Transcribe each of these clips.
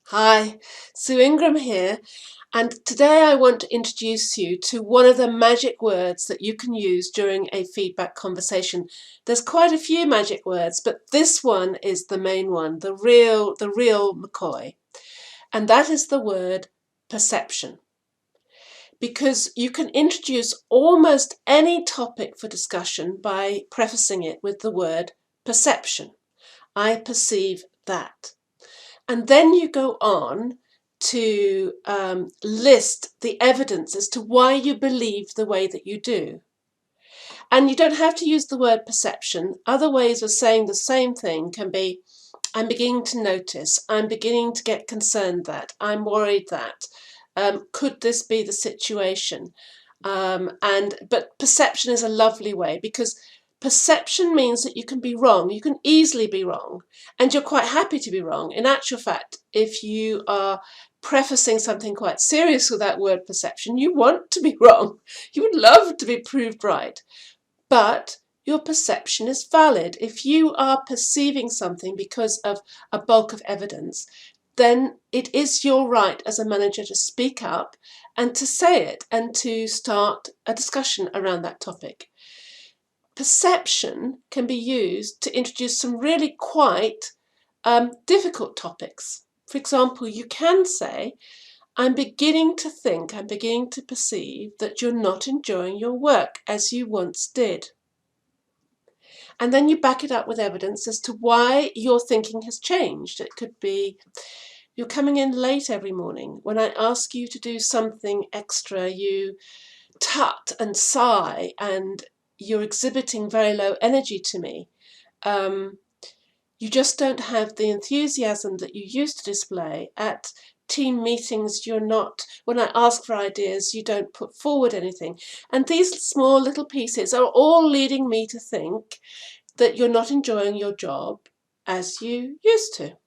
Hi, Sue Ingram here, and today I want to introduce you to one of the magic words that you can use during a feedback conversation. There's quite a few magic words, but this one is the main one, the real McCoy, and that is the word perception. Because you can introduce almost any topic for discussion by prefacing it with the word perception. I perceive that. And then you go on to list the evidence as to why you believe the way that you do. And you don't have to use the word perception. Other ways of saying the same thing can be, I'm beginning to notice, I'm beginning to get concerned that, I'm worried that, could this be the situation? But perception is a lovely way, because perception means that you can be wrong. You can easily be wrong, and you're quite happy to be wrong. In actual fact, if you are prefacing something quite serious with that word perception, you want to be wrong. You would love to be proved right. But your perception is valid. If you are perceiving something because of a bulk of evidence, then it is your right as a manager to speak up and to say it and to start a discussion around that topic. Perception can be used to introduce some really quite difficult topics. For example, you can say, I'm beginning to think, I'm beginning to perceive that you're not enjoying your work as you once did. And then you back it up with evidence as to why your thinking has changed. It could be, you're coming in late every morning. When I ask you to do something extra, you tut and sigh, and you're exhibiting very low energy to me. You just don't have the enthusiasm that you used to display. At team meetings, you're not, when I ask for ideas, you don't put forward anything. And these small little pieces are all leading me to think that you're not enjoying your job as you used to.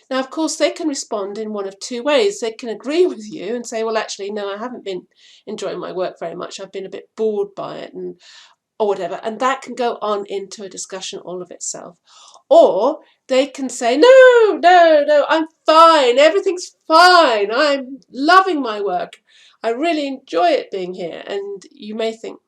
Now, of course, they can respond in one of two ways. They can agree with you and say, well, actually, no, I haven't been enjoying my work very much. I've been a bit bored by it, or whatever. And that can go on into a discussion all of itself. Or they can say, no, I'm fine. Everything's fine. I'm loving my work. I really enjoy it being here. And you may think,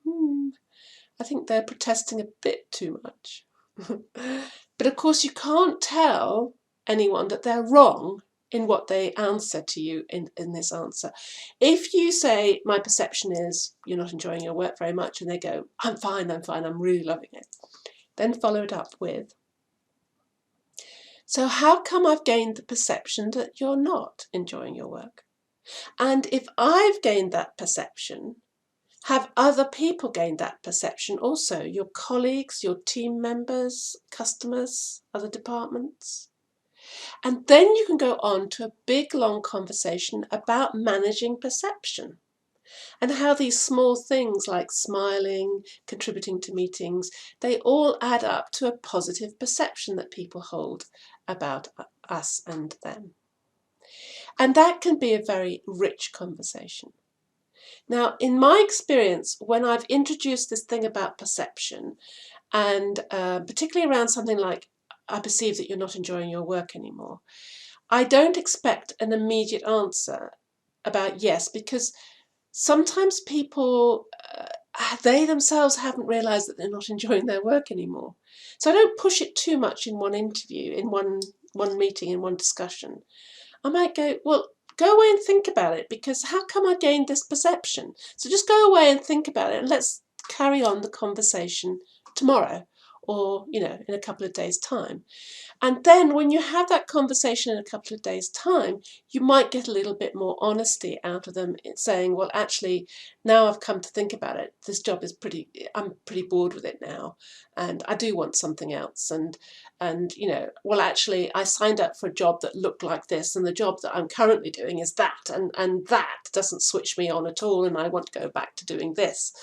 I think they're protesting a bit too much. But of course, you can't tell anyone that they're wrong in what they answer to you in this answer. If you say, my perception is you're not enjoying your work very much, and they go, I'm fine, I'm really loving it, then follow it up with, so how come I've gained the perception that you're not enjoying your work? And if I've gained that perception, have other people gained that perception also? Your colleagues, your team members, customers, other departments? And then you can go on to a big long conversation about managing perception and how these small things like smiling, contributing to meetings, they all add up to a positive perception that people hold about us and them. And that can be a very rich conversation. Now, in my experience, when I've introduced this thing about perception, and particularly around something like, I perceive that you're not enjoying your work anymore, I don't expect an immediate answer about yes, because sometimes people, they themselves haven't realised that they're not enjoying their work anymore. So I don't push it too much in one interview, in one meeting, in one discussion. I might go, well, go away and think about it, because how come I gained this perception? So just go away and think about it, and let's carry on the conversation tomorrow, or, in a couple of days' time. And then when you have that conversation in a couple of days' time, you might get a little bit more honesty out of them, saying, well, actually, now I've come to think about it, this job is I'm pretty bored with it now, and I do want something else. And well, actually, I signed up for a job that looked like this, and the job that I'm currently doing is that, and that doesn't switch me on at all, and I want to go back to doing this.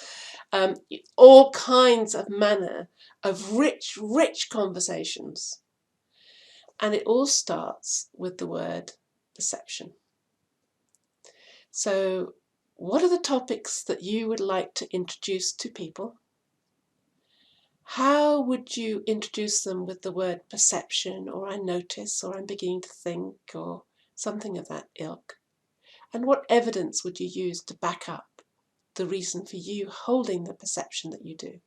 All kinds of manner of rich, rich conversations. And it all starts with the word perception. So, what are the topics that you would like to introduce to people? How would you introduce them with the word perception, or I notice, or I'm beginning to think, or something of that ilk. And what evidence would you use to back up the reason for you holding the perception that you do?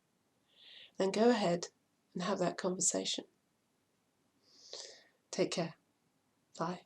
Then go ahead and have that conversation. Take care. Bye.